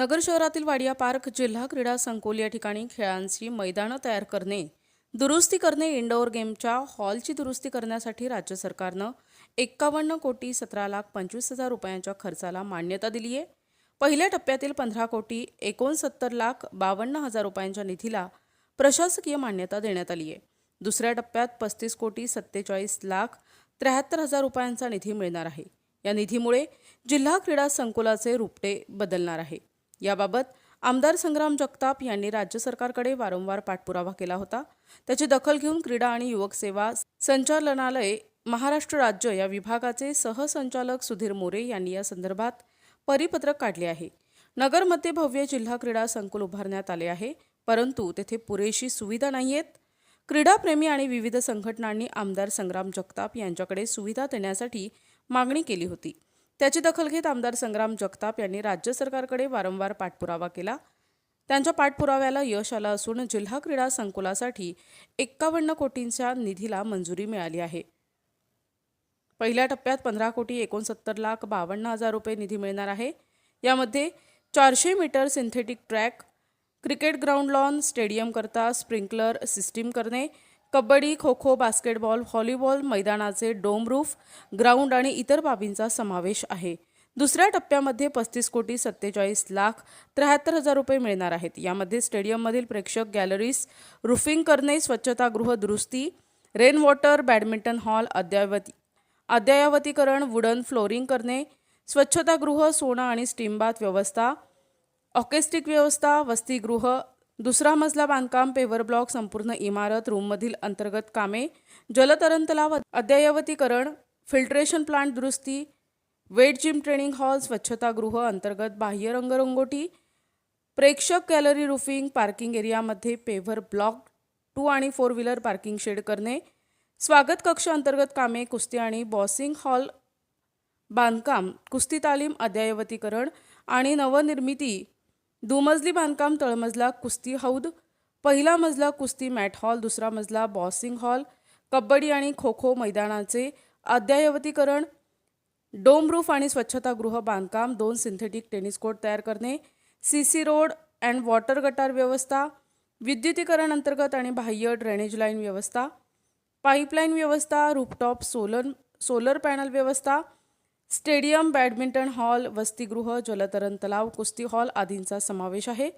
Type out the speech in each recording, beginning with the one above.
नगर शहरातील वाडिया पार्क जिल्हा क्रीडा संकुल या ठिकाणी खेळांची मैदानं तयार करणे, दुरुस्ती करणे, इंडोर गेमच्या हॉलची दुरुस्ती करण्यासाठी राज्य सरकारनं 51,17,25,000 रुपयांच्या खर्चाला मान्यता दिली आहे। पहिल्या टप्प्यातील 15,69,52,000 रुपयांच्या निधीला प्रशासकीय मान्यता देण्यात आली आहे। दुसऱ्या टप्प्यात 35,47,73,000 रुपयांचा निधी मिळणार आहे। या निधीमुळे जिल्हा क्रीडा संकुलाचे रूपटे बदलणार आहे। याबाबत आमदार संग्राम जगताप यांनी राज्य सरकारकडे वारंवार पाठपुरावा केला होता। त्याची दखल घेऊन क्रीडा आणि युवक सेवा संचालनालय महाराष्ट्र राज्य या विभागाचे सहसंचालक सुधीर मोरे यांनी या संदर्भात परिपत्रक काढले आहे। नगरमध्ये भव्य जिल्हा क्रीडा संकुल उभारण्यात आले आहे, परंतु तेथे पुरेशी सुविधा नाहीयेत। क्रीडाप्रेमी आणि विविध संघटनांनी आमदार संग्राम जगताप यांच्याकडे सुविधा देण्यासाठी मागणी केली होती। त्याची दखल घेत आमदार संग्राम जगताप यांनी राज्य सरकारकडे वारंवार पाठपुरावा केला। त्यांच्या पाठपुराव्याला यश आलं असून जिल्हा क्रीडा संकुलासाठी 51 कोटींच्या निधीला मंजुरी मिळाली आहे। पहिल्या टप्प्यात 15,69,52,000 रुपये निधी मिळणार आहे। यामध्ये 400 metre synthetic track, cricket ground lawn, stadium करता स्प्रिंकलर सिस्टीम करणे, कबड्डी, खो खो, बास्केटबॉल, व्हॉलीबॉल मैदानाचे डोम रूफ, ग्राउंड आणि इतर बाबींचा समावेश आहे। दुसऱ्या टप्प्यामध्ये 35,47,73,000 रुपये मिळणार आहेत। यामध्ये स्टेडियममधील प्रेक्षक गॅलरीज रूफिंग करणे, स्वच्छतागृह दुरुस्ती, रेन वॉटर, बॅडमिंटन हॉल अद्ययावतीकरण, वुडन फ्लोरिंग करणे, स्वच्छतागृह, सोना आणि स्टीम बाथ व्यवस्था, ऑकेस्टिक व्यवस्था, वसतिगृह, दुसरा मजला बांधकाम, पेवर ब्लॉक, संपूर्ण इमारत, रूममधील अंतर्गत कामे, जलतरण तलाव अद्ययावतीकरण, फिल्ट्रेशन प्लांट दुरुस्ती, वेट जिम, ट्रेनिंग हॉल, स्वच्छतागृह, अंतर्गत बाह्य रंगरंगोटी, प्रेक्षक गॅलरी रूफिंग, पार्किंग एरियामध्ये पेव्हर ब्लॉक 2 आणि 4 व्हीलर पार्किंग शेड करणे, स्वागत कक्ष अंतर्गत कामे, कुस्ती आणि बॉक्सिंग हॉल बांधकाम, कुस्ती तालीम अद्ययावतीकरण आणि नवनिर्मिती, दुमजली बांधकाम, तळमजला कुस्ती हौद, पहिला मजला कुस्ती मॅट हॉल, दुसरा मजला बॉक्सिंग हॉल, कबड्डी आणि खो खो मैदानाचे अद्ययावतीकरण, डोम रूफ आणि स्वच्छतागृह बांधकाम, 2 सिंथेटिक टेनिस कोर्ट तयार करणे, सीसी रोड अँड वॉटर गटार व्यवस्था, विद्युतीकरण अंतर्गत आणि बाह्य ड्रेनेज लाईन व्यवस्था, पाईपलाईन व्यवस्था, रूफटॉप सोलर पॅनल व्यवस्था, स्टेडियम, बॅडमिंटन हॉल, वसतिगृह, जलतरण तलाव, कुस्ती हॉल आदींचा समावेश आहे।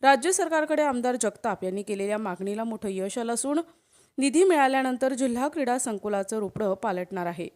राज्य सरकारकडे आमदार जगताप यांनी केलेल्या मागणीला मोठं यश आलं असून निधी मिळाल्यानंतर जिल्हा क्रीडा संकुलाचं रूपडं पालटणार आहे।